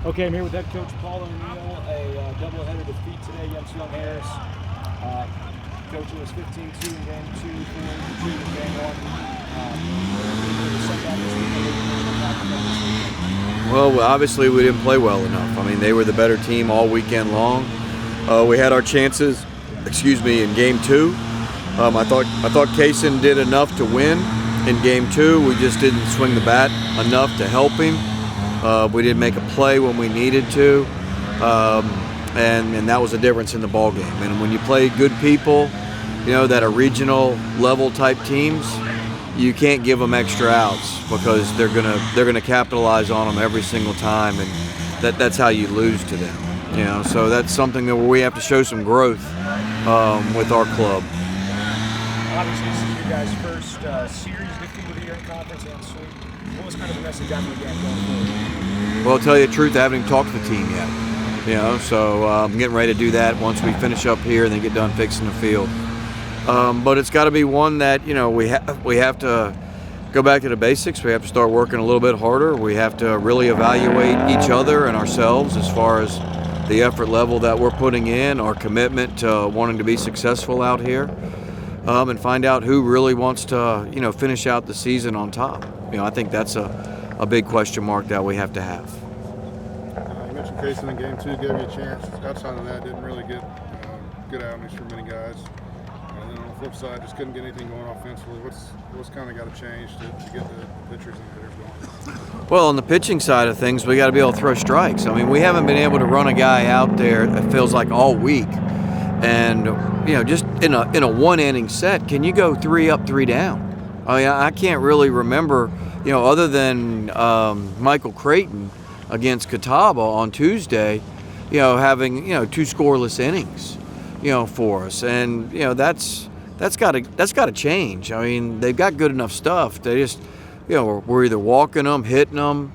Okay, I'm here with head coach Paul O'Neill. A doubleheader defeat today against Young Harris. Coach, it was 15-2 in game 2, 4-2 in game 1. Well, obviously we didn't play well enough. I mean, they were the better team all weekend long. We had our chances, in game 2. I thought Kaysen did enough to win in game 2. We just didn't swing the bat enough to help him. We didn't make a play when we needed to, and that was the difference in the ball game. And when you play good people, that are regional level type teams, you can't give them extra outs because they're gonna capitalize on them every single time, and that's how you lose to them. So that's something that we have to show some growth with our club. Obviously, this is your guys' first series defeat of the year in conference and sweep. What was kind of the message after the game going forward? Well, to tell you the truth, I haven't even talked to the team yet. So I'm getting ready to do that once we finish up here and then get done fixing the field. But it's got to be one that we have to go back to the basics. We have to start working a little bit harder. We have to really evaluate each other and ourselves as far as the effort level that we're putting in, our commitment to wanting to be successful out here, and find out who really wants to finish out the season on top. I think that's a big question mark that we have to have. You mentioned Kaysen in game 2 gave you a chance. Outside of that, didn't really get good outings for many guys. And then on the flip side, just couldn't get anything going offensively. What's kind of got to change to get the pitchers and hitters going? Well, on the pitching side of things, we got to be able to throw strikes. I mean, we haven't been able to run a guy out there, it feels like, all week. And just in a one-inning set, can you go 3 up, 3 down? I mean, I can't really remember, other than Michael Creighton against Catawba on Tuesday, having 2 scoreless innings, for us, and that's got to change. I mean, they've got good enough stuff. They just, we're either walking them, hitting them,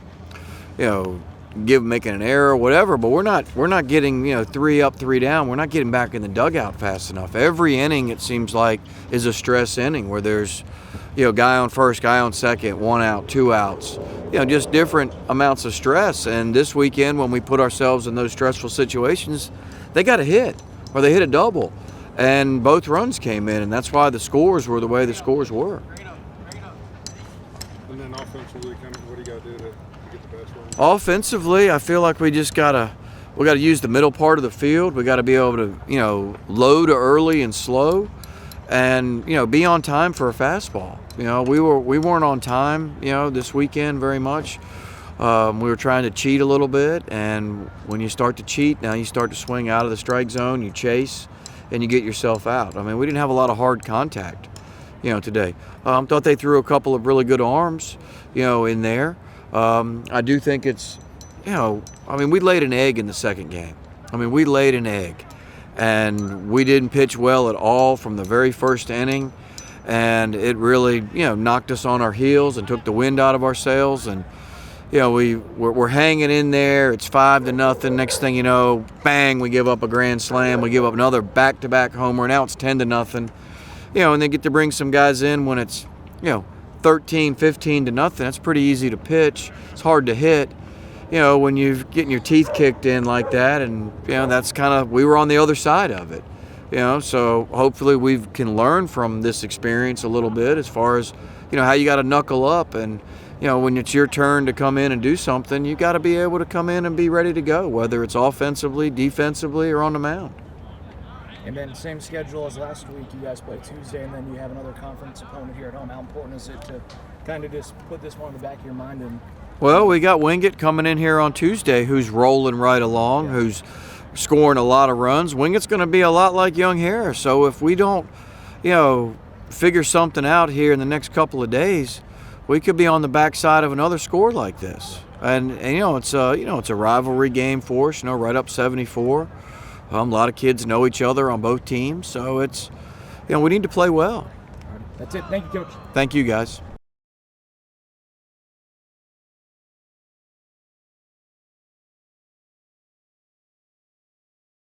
making an error, whatever. But we're not getting 3 up, 3 down. We're not getting back in the dugout fast enough. Every inning, it seems like, is a stress inning where there's guy on first, guy on second, 1 out, 2 outs. Just different amounts of stress. And this weekend, when we put ourselves in those stressful situations, they got a hit or they hit a double, and both runs came in, and that's why the scores were the way the scores were. And then offensively, what do you got to do to get the best run? Offensively, I feel like we gotta use the middle part of the field. We got to be able to load early and slow, and be on time for a fastball. We weren't on time this weekend very much. We were trying to cheat a little bit, and when you start to cheat, now you start to swing out of the strike zone, you chase, and you get yourself out. I mean, we didn't have a lot of hard contact today. Thought they threw a couple of really good arms in there. I do think it's we laid an egg in the second game. We laid an egg, and we didn't pitch well at all from the very first inning, and it really knocked us on our heels and took the wind out of our sails. And we're hanging in there. It's 5-0. Next thing you know, bang, we give up a grand slam. We give up another back-to-back homer. Now it's 10-0. And they get to bring some guys in when it's 13, 15-0. That's pretty easy to pitch. It's hard to hit. When you're getting your teeth kicked in like that, and that's we were on the other side of it. So hopefully we can learn from this experience a little bit as far as how you got to knuckle up, and when it's your turn to come in and do something, you got to be able to come in and be ready to go, whether it's offensively, defensively, or on the mound. And then same schedule as last week. You guys play Tuesday, and then you have another conference opponent here at home. How important is it to kind of just put this one in the back of your mind? Well, we got Wingate coming in here on Tuesday, who's rolling right along, who's scoring a lot of runs. Wingate's going to be a lot like Young Harris. So if we don't, figure something out here in the next couple of days, we could be on the backside of another score like this. And it's a rivalry game for us. Right up 74. A lot of kids know each other on both teams, so it's we need to play well. That's it. Thank you, Coach. Thank you, guys.